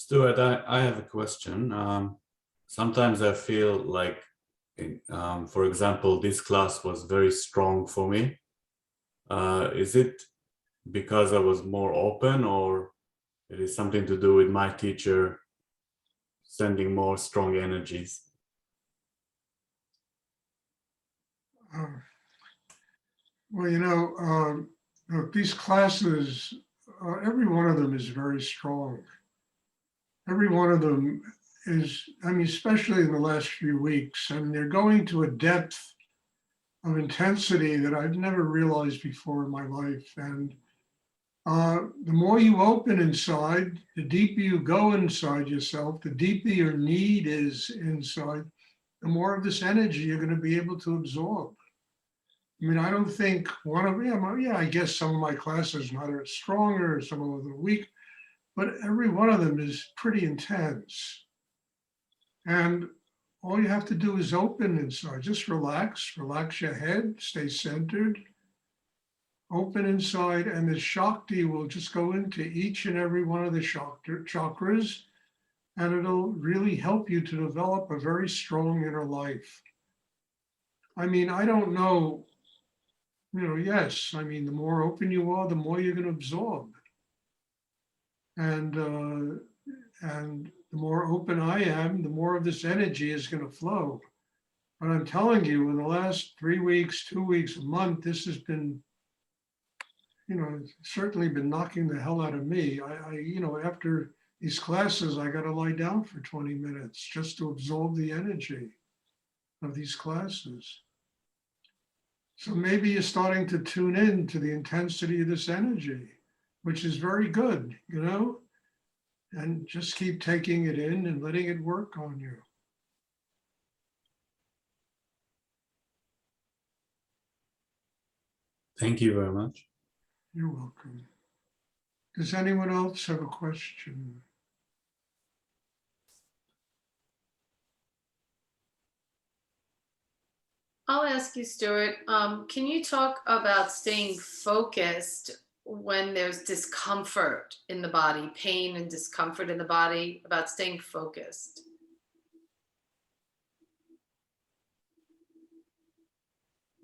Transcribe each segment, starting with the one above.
Stuart, I have a question. Sometimes I feel like, for example, this class was very strong for me. Is it because I was more open, or it is something to do with my teacher sending more strong energies? Well, look, these classes, every one of them is very strong. Every one of them is, I mean, especially in the last few weeks, and they're going to a depth of intensity that I've never realized before in my life. And the more you open inside, the deeper you go inside yourself, the deeper your need is inside, the more of this energy you're going to be able to absorb. I mean, I don't think one of I guess some of my classes are stronger, some of them are weak, but every one of them is pretty intense. And all you have to do is open inside. Just relax your head, stay centered, open inside, and the Shakti will just go into each and every one of the chakras, and it'll really help you to develop a very strong inner life. I mean, I don't know. Yes, I mean, the more open you are, the more you're going to absorb. And the more open I am, the more of this energy is going to flow. But I'm telling you, in the last 3 weeks, 2 weeks, a month, this has been, certainly been knocking the hell out of me. After these classes, I got to lie down for 20 minutes just to absorb the energy of these classes. So maybe you're starting to tune in to the intensity of this energy, which is very good, and just keep taking it in and letting it work on you. Thank you very much. You're welcome. Does anyone else have a question? I'll ask you, Stuart, can you talk about staying focused when there's discomfort in the body, pain and discomfort in the body, about staying focused?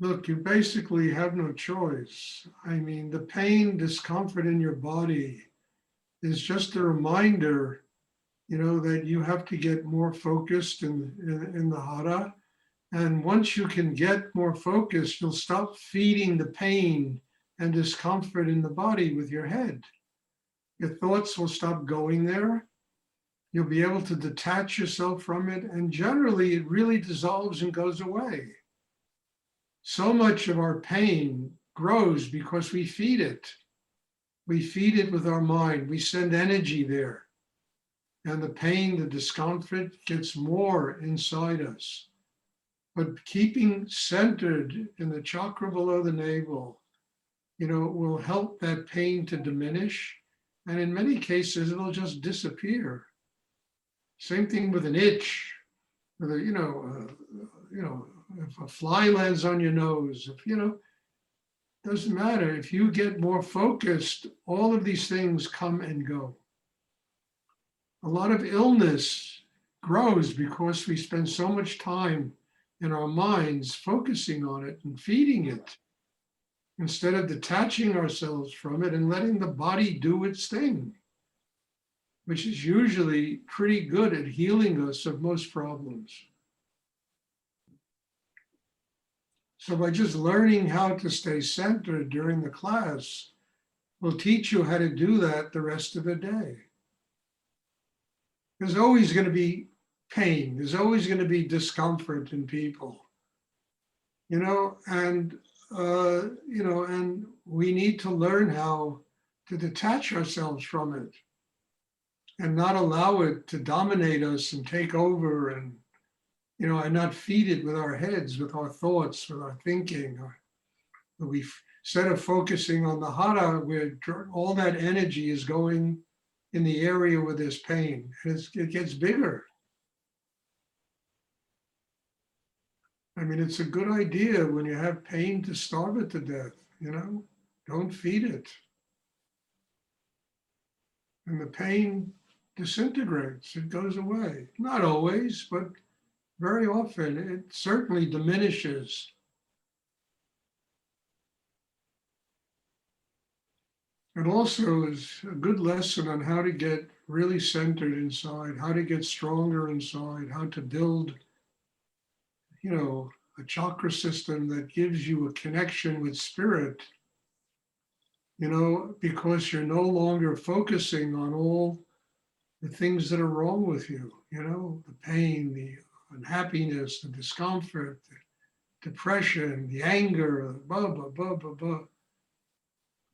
Look, you basically have no choice. I mean, the pain, discomfort in your body is just a reminder, that you have to get more focused in the hara. And once you can get more focused, you'll stop feeding the pain and discomfort in the body with your head. Your thoughts will stop going there. You'll be able to detach yourself from it. And generally, it really dissolves and goes away. So much of our pain grows because we feed it. We feed it with our mind. We send energy there. And the pain, the discomfort gets more inside us. But keeping centered in the chakra below the navel, will help that pain to diminish. And in many cases, it'll just disappear. Same thing with an itch, with if a fly lands on your nose, doesn't matter. If you get more focused, all of these things come and go. A lot of illness grows because we spend so much time in our minds focusing on it and feeding it, instead of detaching ourselves from it and letting the body do its thing, which is usually pretty good at healing us of most problems. So by just learning how to stay centered during the class, we'll teach you how to do that the rest of the day. There's always going to be pain. There's always going to be discomfort in people, and we need to learn how to detach ourselves from it and not allow it to dominate us and take over, and not feed it with our heads, with our thoughts, with our thinking. Instead of focusing on the hara, where all that energy is going in the area where there's pain, and it gets bigger. I mean, it's a good idea when you have pain to starve it to death, don't feed it. And the pain disintegrates, it goes away. Not always, but very often it certainly diminishes. It also is a good lesson on how to get really centered inside, how to get stronger inside, how to build, a chakra system that gives you a connection with spirit, because you're no longer focusing on all the things that are wrong with you, the pain, the unhappiness, the discomfort, the depression, the anger, blah, blah, blah, blah, blah.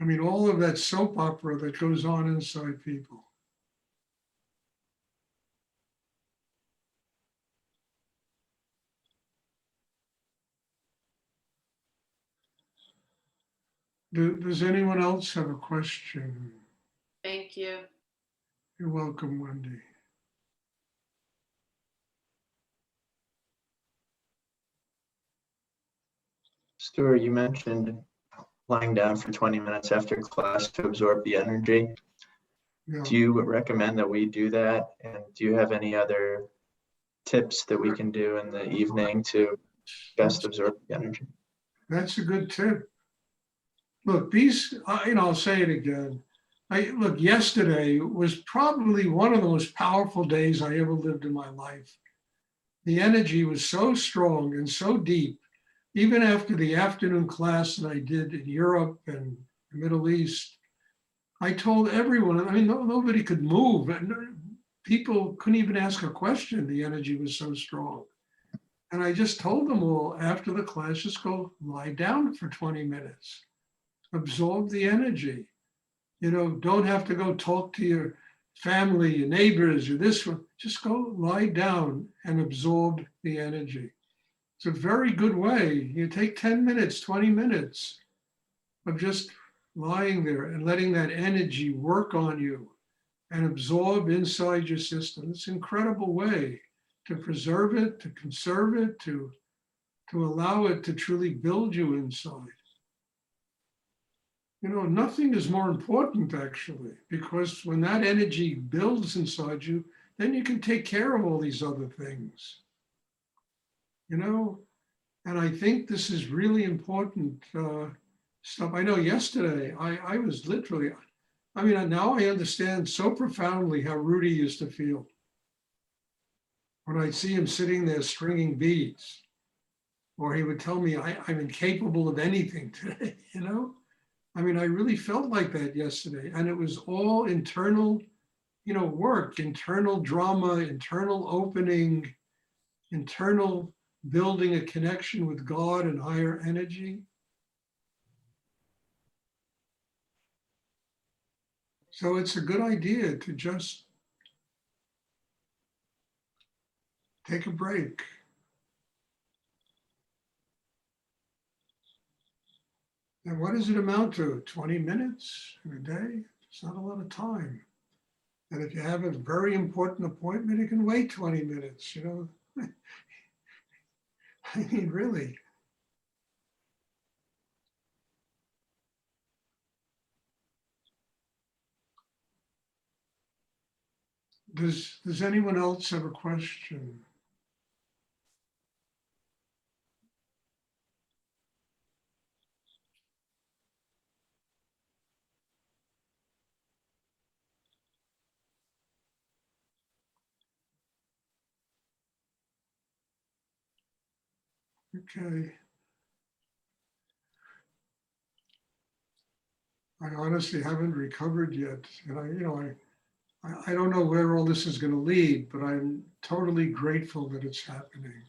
I mean, all of that soap opera that goes on inside people. Does anyone else have a question? Thank you. You're welcome, Wendy. Stuart, you mentioned lying down for 20 minutes after class to absorb the energy. Yeah. Do you recommend that we do that? And do you have any other tips that we can do in the evening to best absorb the energy? That's a good tip. Look, I'll say it again. Look, yesterday was probably one of the most powerful days I ever lived in my life. The energy was so strong and so deep, even after the afternoon class that I did in Europe and the Middle East. I told everyone, nobody could move. People couldn't even ask a question. The energy was so strong. And I just told them all after the class, just go lie down for 20 minutes. Absorb the energy. Don't have to go talk to your family, your neighbors, or this one. Just go lie down and absorb the energy. It's a very good way. You take 10 minutes, 20 minutes of just lying there and letting that energy work on you and absorb inside your system. It's an incredible way to preserve it, to conserve it, to allow it to truly build you inside. Nothing is more important, actually, because when that energy builds inside you, then you can take care of all these other things. And I think this is really important stuff. I know yesterday, I was literally, now I understand so profoundly how Rudy used to feel when I'd see him sitting there stringing beads, or he would tell me, I'm incapable of anything today, I really felt like that yesterday, and it was all internal, work, internal drama, internal opening, internal building a connection with God and higher energy. So it's a good idea to just take a break. And what does it amount to? 20 minutes in a day? It's not a lot of time. And if you have a very important appointment, you can wait 20 minutes, really. Does anyone else have a question? Okay. I honestly haven't recovered yet. And I don't know where all this is going to lead, but I'm totally grateful that it's happening.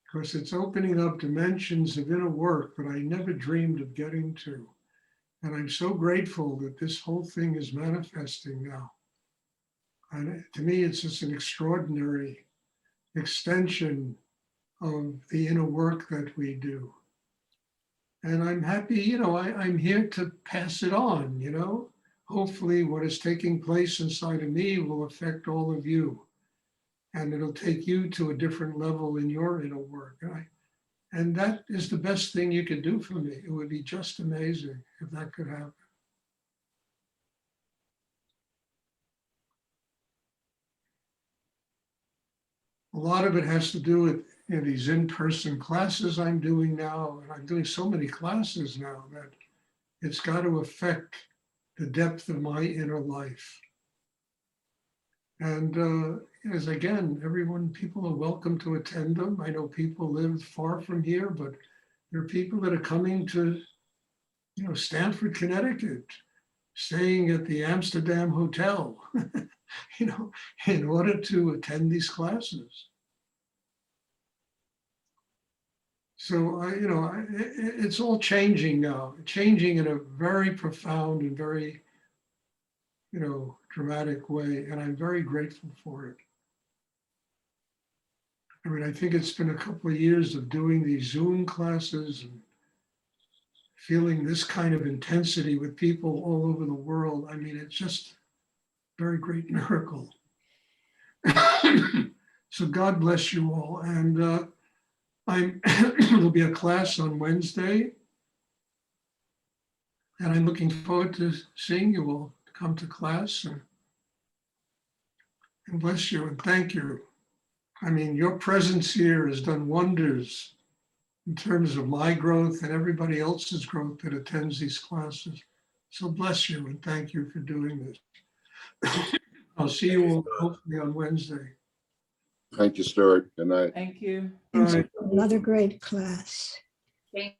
Because it's opening up dimensions of inner work that I never dreamed of getting to. And I'm so grateful that this whole thing is manifesting now. And to me, it's just an extraordinary extension of the inner work that we do. And I'm happy, I'm here to pass it on, Hopefully what is taking place inside of me will affect all of you. And it'll take you to a different level in your inner work. And that is the best thing you could do for me. It would be just amazing if that could happen. a lot of it has to do with these in-person classes I'm doing now. And I'm doing so many classes now that it's got to affect the depth of my inner life. And as again, people are welcome to attend them. I know people live far from here, but there are people that are coming to, Stamford, Connecticut, staying at the Amsterdam Hotel, in order to attend these classes. So it's all changing now, changing in a very profound and very, dramatic way, and I'm very grateful for it. I mean, I think it's been a couple of years of doing these Zoom classes and feeling this kind of intensity with people all over the world. I mean, it's just a very great miracle. So God bless you all. And there'll be a class on Wednesday. And I'm looking forward to seeing you all come to class, and bless you and thank you. I mean, your presence here has done wonders in terms of my growth and everybody else's growth that attends these classes. So bless you and thank you for doing this. I'll see you all hopefully on Wednesday. Thank you, Stuart. Good night. Thank you. All right. Another great class. Thank